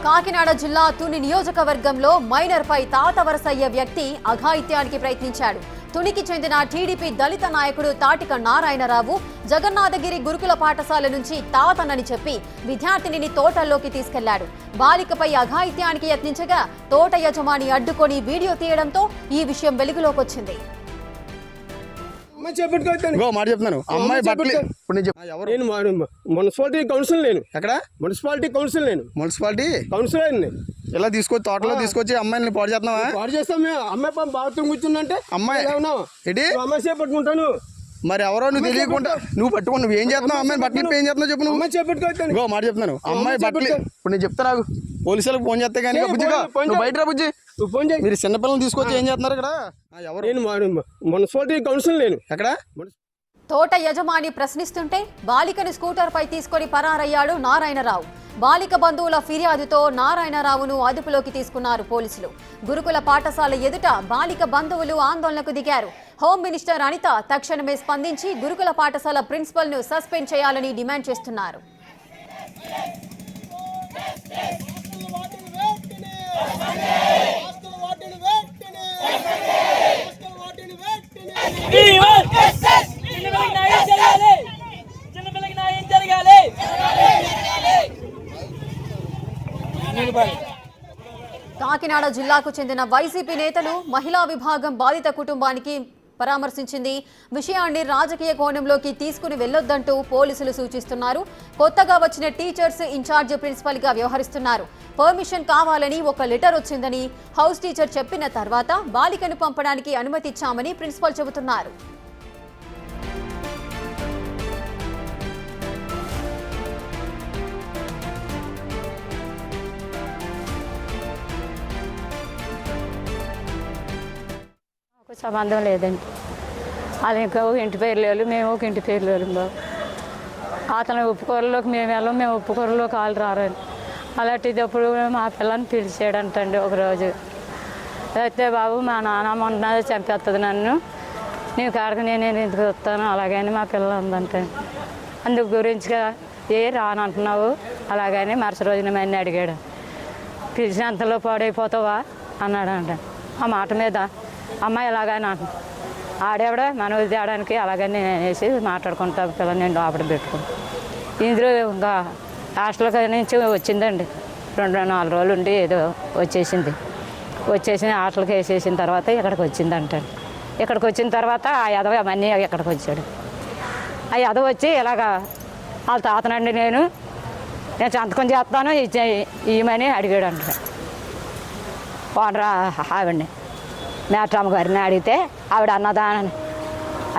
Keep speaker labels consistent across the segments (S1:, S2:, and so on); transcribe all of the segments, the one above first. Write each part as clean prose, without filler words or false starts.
S1: కాకినాడ జిల్లా తుని నియోజకవర్గంలో మైనర్పై తాత వరస అయ్యే వ్యక్తి అఘాయిత్యానికి ప్రయత్నించాడు. తునికి చెందిన టీడీపీ దళిత నాయకుడు తాటిక నారాయణరావు జగన్నాథగిరి గురుకుల పాఠశాల నుంచి తాతనని చెప్పి విద్యార్థినిని తోటల్లోకి తీసుకెళ్లాడు. బాలికపై అఘాయిత్యానికి యత్నించగా తోట యజమాని అడ్డుకొని వీడియో తీయడంతో ఈ విషయం వెలుగులోకొచ్చింది.
S2: మున్సిపాలిటీ కౌన్సిల్ నేను ఎక్కడ మున్సిపాలిటీ కౌన్సిల్
S3: ఇలా తీసుకొచ్చి తోటలో తీసుకొచ్చి అమ్మాయిని పాడు చేస్తున్నావా?
S2: పాడు చేస్తాం మేము. అమ్మాయి బాత్రూమ్ కూర్చుందంటే
S3: అమ్మాయి
S2: ఏంటి అమ్మాయి చేపట్టుకుంటాను.
S3: మరి ఎవరో నువ్వు తెలియకుండా నువ్వు పట్టుకుని నువ్వు ఏం చేస్తున్నావు? అమ్మాయి బట్టలు ఏం చేస్తున్నావు చెప్పు. నువ్వు
S2: అమ్మాయి చేపట్టుకోవచ్చు.
S3: ఇంకో మాట చెప్తున్నాను, అమ్మాయి బట్టలు ఇప్పుడు నేను చెప్తా నాకు పోలీసులకు ఫోన్ చేస్తే కానీ నువ్వు బయట రా బుజ్జి.
S2: ఫోన్ చేయి.
S3: మీరు చిన్నపిల్లలు తీసుకొచ్చి ఏం చేస్తున్నారు ఇక్కడ?
S2: ఎవరు? నేను మున్సిపాలిటీ కౌన్సిల్ నేను ఎక్కడ
S1: తోట యజమాని ప్రశ్నిస్తుంటే బాలికను స్కూటర్పై తీసుకొని పరారయ్యాడు నారాయణరావు. బాలిక బంధువుల ఫిర్యాదుతో నారాయణరావును అదుపులోకి తీసుకున్నారు పోలీసులు. గురుకుల పాఠశాల ఎదుట బాలిక బంధువులు ఆందోళనకు దిగారు. హోమ్ మినిస్టర్ అనిత తక్షణమే స్పందించి గురుకుల పాఠశాల ప్రిన్సిపల్ ను సస్పెండ్ చేయాలని డిమాండ్ చేస్తున్నారు. కాకినాడ జిల్లాకు చెందిన వైసీపీ నేతలు మహిళా విభాగం బాధిత కుటుంబానికి పరామర్శించింది. విషయాన్ని రాజకీయ కోణంలోకి తీసుకుని వెళ్లొద్దంటూ పోలీసులు సూచిస్తున్నారు. కొత్తగా వచ్చిన టీచర్స్ ఇన్ఛార్జ్ ప్రిన్సిపల్ గా వ్యవహరిస్తున్నారు. పర్మిషన్ కావాలని ఒక లెటర్ వచ్చిందని హౌస్ టీచర్ చెప్పిన తర్వాత బాలికను పంపడానికి అనుమతి ఇచ్చామని ప్రిన్సిపల్ చెబుతున్నారు.
S4: సంబంధం లేదండి. అది ఇంకా ఇంటి పేరు లేదు, మేము ఒక ఇంటి పేరు లేదు బాబు. అతను ఉప్పుకూరలోకి మేము వెళ్ళాం, మేము ఉప్పుకూరలోకి వాళ్ళు రారండి. అలాంటిది అప్పుడు మా పిల్లని పిలిచాడంటండి ఒకరోజు. అయితే బాబు మా నాన్న మొన్న చంపేస్తుంది నన్ను, నీ కాడకు నేను ఎందుకు వస్తాను అలాగని మా పిల్ల ఉందంటే అందుకు గురించిగా రానంటున్నావు అలాగని మరుసటి రోజున మన్ని అడిగాడు. పిలిచినంతలో పాడైపోతావా అన్నాడంట. ఆ మాట మీద అమ్మాయి ఎలాగని అంటున్నాను ఆడేవిడ మనవి తేడానికి అలాగని అనేసి మాట్లాడుకుంటా పిల్లలు నేను లోపల పెట్టుకుని ఇందులో ఇంకా హాస్టల్ నుంచి వచ్చిందండి. 2-4 రోజులు ఉండి ఏదో వచ్చేసింది. హాస్టల్కి వేసేసిన తర్వాత ఇక్కడికి వచ్చిందంటండి. ఇక్కడికి వచ్చిన తర్వాత ఆ యదవ అన్నీ ఇక్కడికి వచ్చాడు. ఆ యదవ వచ్చి ఇలాగా వాళ్ళ తాతనండి నేను సంతకం చేస్తాను ఇవ్వమని అడిగాడు అంట. ఓనరా ఆవిడ్ని మేట్రమ్మ గారిని అడిగితే ఆవిడ అన్నదానని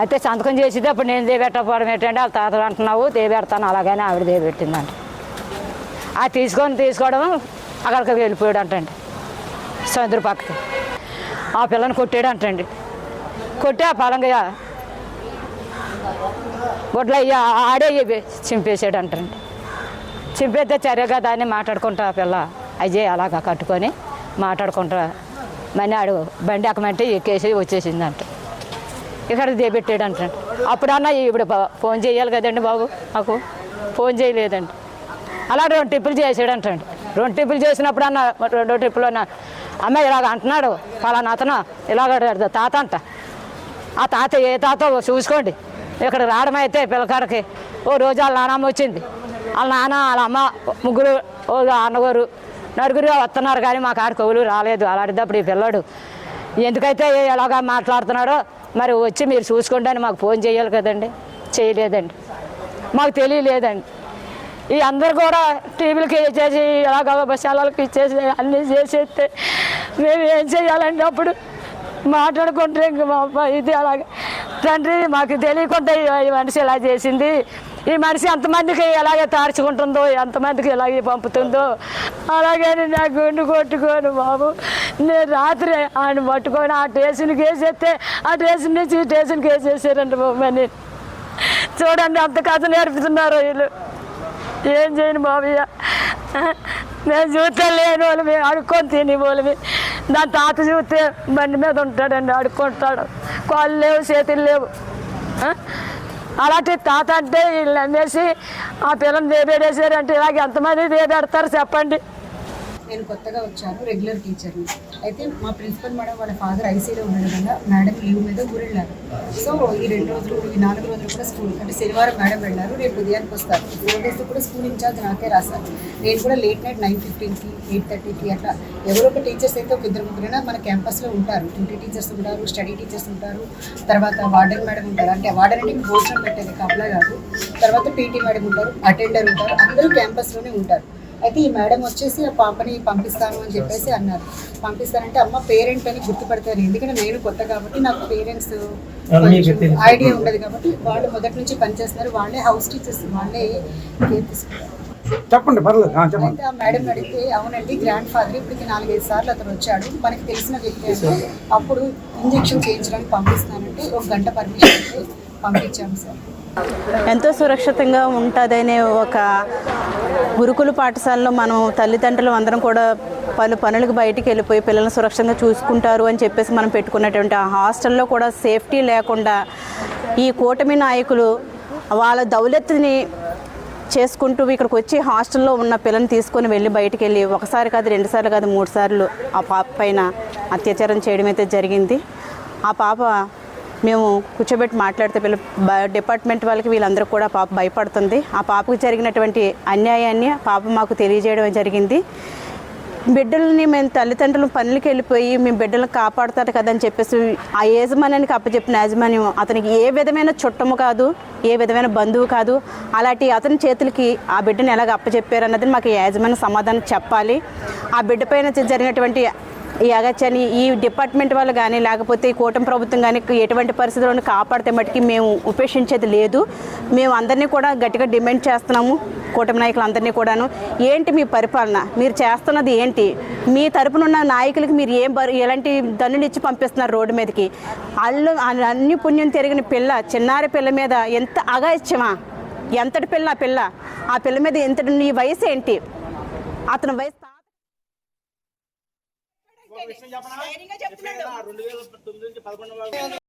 S4: అయితే సంతకం చేసేది అప్పుడు నేను దేబెట్టకపోవడం ఏంటంటే వాళ్ళ తాత అంటున్నావు దేబెడతాను అలాగని ఆవిడ దేబెట్టిందంట. అది తీసుకోవడం అక్కడికి వెళ్ళిపోయాడు అంటండి. సముద్ర పక్కకి ఆ పిల్లని కొట్టాడు అంటండి. కొట్టి ఆ పొలంగా గుడ్లు ఆడే చింపేసాడు అంటండి. చింపేస్తే చర్యగా దాన్ని మాట్లాడుకుంటా ఆ పిల్ల అజయ్ అలాగా కట్టుకొని మాట్లాడుకుంటా మనీ ఆడు బండి ఎక్కమంటే ఎక్కేసి వచ్చేసిందంట. ఇక్కడ దేబెట్టాడు అంటండి. అప్పుడన్నా ఇప్పుడు ఫోన్ చేయాలి కదండి బాబు, మాకు ఫోన్ చేయలేదండి. అలా 2 ట్రిప్పులు చేసాడంటండి. 2 ట్రిప్పులు చేసినప్పుడు అన్న 2 ట్రిప్పులు అమ్మాయి ఇలాగ అంటున్నాడు ఫలానా అతను ఇలాగ తాత అంట. ఆ తాత ఏ తాత చూసుకోండి. ఇక్కడ రావడం అయితే పిల్లకాడకి ఓ రోజు వాళ్ళ నాన్నమ్మ వచ్చింది. వాళ్ళ నాన్న వాళ్ళ అమ్మ ముగ్గురు ఓ అన్నగారు నలుగురు వస్తున్నారు కానీ మా కాడ కవులు రాలేదు. అలాంటిదప్పుడు ఈ పిల్లడు ఎందుకైతే ఎలాగా మాట్లాడుతున్నాడో మరి వచ్చి మీరు చూసుకోండి అని మాకు ఫోన్ చేయాలి కదండి. చేయలేదండి, మాకు తెలియలేదండి. ఈ అందరు కూడా టీవీలకి ఇచ్చేసి ఎలాగ బస్సాలకి ఇచ్చేసి అన్నీ చేసేస్తే మేము ఏం చేయాలండి? అప్పుడు మాట్లాడుకుంటే ఇంక మా అబ్బాయి ఇది అలాగే తండ్రి మాకు తెలియకుండా ఈ మనిషి ఇలా చేసింది, ఈ మనిషి ఎంతమందికి ఎలాగే తార్చుకుంటుందో ఎంతమందికి ఎలాగే పంపుతుందో అలాగని నా గుండు కొట్టుకోను బాబు. నేను రాత్రి ఆయన పట్టుకొని ఆ స్టేషన్కి వేసేస్తే ఆ స్టేషన్ నుంచి స్టేషన్కి వేసేసారండి బాబు. అని చూడండి అంత కథ నేర్పుతున్నారు వీళ్ళు. ఏం చేయను బాబయ్య, నేను చూస్తే లేని వాళ్ళు మేము అడుక్కొని తిని వాళ్ళమి. దాని తాత చూస్తే బండి మీద ఉంటాడండి, అడుక్కుంటాడు. కాళ్ళు లేవు చేతులు లేవు. అలాంటి తాత అంటే వీళ్ళు అమ్మేసి ఆ పిల్లని దేబేడేసారంటే ఇలాగ ఎంతమంది దేబెడతారు చెప్పండి.
S5: నేను కొత్తగా వచ్చాను, రెగ్యులర్ టీచర్ని. అయితే మా ప్రిన్సిపల్ మేడం వాళ్ళ ఫాదర్ ఐసీలో ఉండడం వల్ల మేడం లీవ్ మీద ఊరెళ్ళారు. సో ఈ 2 రోజులు, ఈ 4 రోజులు కూడా స్కూల్, అంటే శనివారం మేడం వెళ్ళారు, రేపు ఉదయానికి వస్తారు. 4 డేస్ కూడా స్కూల్ ఇన్ఛార్జ్ నాకే రాశారు. నేను కూడా లేట్ నైట్ 9:15కి 8:30కి అట్లా ఎవరో ఒక టీచర్స్ అయితే ఒక 2-3 మన క్యాంపస్లో ఉంటారు. డ్యూటీ టీచర్స్ ఉంటారు, స్టడీ టీచర్స్ ఉంటారు, తర్వాత వార్డెన్ మేడం ఉంటారు. అంటే వార్డెన్ అంటే భోజనం పెట్టేది కాపలా కాదు. తర్వాత పీటీ మేడం ఉంటారు, అటెండర్ ఉంటారు, అందరూ క్యాంపస్లోనే ఉంటారు. అయితే ఈ మేడం వచ్చేసి ఆ పాపని పంపిస్తాను అని చెప్పేసి అన్నారు. పంపిస్తానంటే అమ్మ పేరెంట్ అని గుర్తుపడతారు, ఎందుకంటే నేను కొత్త కాబట్టి నాకు పేరెంట్స్ ఐడియా ఉండదు కాబట్టి వాళ్ళు మొదటి నుంచి పనిచేస్తున్నారు. వాళ్ళే హౌస్ టీచర్స్, వాళ్ళే కేర్ తీసుకుంటారు.
S6: చెప్పండి, పర్లేదు చెప్పండి.
S5: అయితే ఆ మేడం అడిగితే అవునండి గ్రాండ్ ఫాదర్ ఇప్పటికి 4-5 సార్లు అతను వచ్చాడు, మనకి తెలిసిన వ్యక్తి అంటే అప్పుడు ఇంజెక్షన్ చేయించడానికి పంపిస్తానంటే 1 గంట పర్మిషన్ అయితే పంపించాము సార్.
S7: ఎంతో సురక్షితంగా ఉంటుందనే ఒక గురుకుల పాఠశాలలో మనం తల్లిదండ్రులు అందరం కూడా పనులకు బయటికి వెళ్ళిపోయి పిల్లల్ని సురక్షితంగా చూసుకుంటారు అని చెప్పేసి మనం పెట్టుకున్నటువంటి ఆ హాస్టల్లో కూడా సేఫ్టీ లేకుండా ఈ కూటమి నాయకులు వాళ్ళ దౌలత్ని చేసుకుంటూ ఇక్కడికి వచ్చి హాస్టల్లో ఉన్న పిల్లల్ని తీసుకొని వెళ్ళి బయటికి వెళ్ళి 1 సారి కాదు 2 సార్లు కాదు 3 సార్లు ఆ పాప పైన అత్యాచారం చేయడం అయితే జరిగింది. ఆ పాప మేము కూర్చోబెట్టి మాట్లాడితే డిపార్ట్మెంట్ వాళ్ళకి వీళ్ళందరూ కూడా పాప భయపడుతుంది. ఆ పాపకు జరిగినటువంటి అన్యాయాన్ని పాప మాకు తెలియజేయడం జరిగింది. బిడ్డలని మేము తల్లిదండ్రులు పనులకి వెళ్ళిపోయి మేము బిడ్డలను కాపాడుతారు కదా అని చెప్పేసి ఆ యాజమాన్యానికి అప్పచెప్పిన యాజమాన్యం అతనికి ఏ విధమైన చుట్టము కాదు, ఏ విధమైన బంధువు కాదు. అలాంటి అతని చేతులకి ఆ బిడ్డను ఎలాగ అప్పచెప్పారు అన్నది మాకు యాజమాన్యం సమాధానం చెప్పాలి. ఆ బిడ్డ పైన జరిగినటువంటి ఈ అగత్యాన్ని ఈ డిపార్ట్మెంట్ వాళ్ళు కానీ లేకపోతే ఈ కూటమి ప్రభుత్వం కానీ ఎటువంటి పరిస్థితులను కాపాడితే మటుకి మేము ఉపేక్షించేది లేదు. మేము అందరినీ కూడా గట్టిగా డిమాండ్ చేస్తున్నాము, కూటమి నాయకులందరినీ కూడాను. ఏంటి మీ పరిపాలన, మీరు చేస్తున్నది ఏంటి, మీ తరపునున్న నాయకులకి మీరు ఎలాంటి దన్నులు ఇచ్చి పంపిస్తున్నారు రోడ్డు మీదకి? అన్ని పుణ్యం తిరిగిన పిల్ల, చిన్నారి పిల్ల మీద ఎంత అగాయిత్యమా, ఎంతటి పిల్ల ఆ పిల్ల మీద ఎంతటి, నీ వయసు ఏంటి, అతని వయసు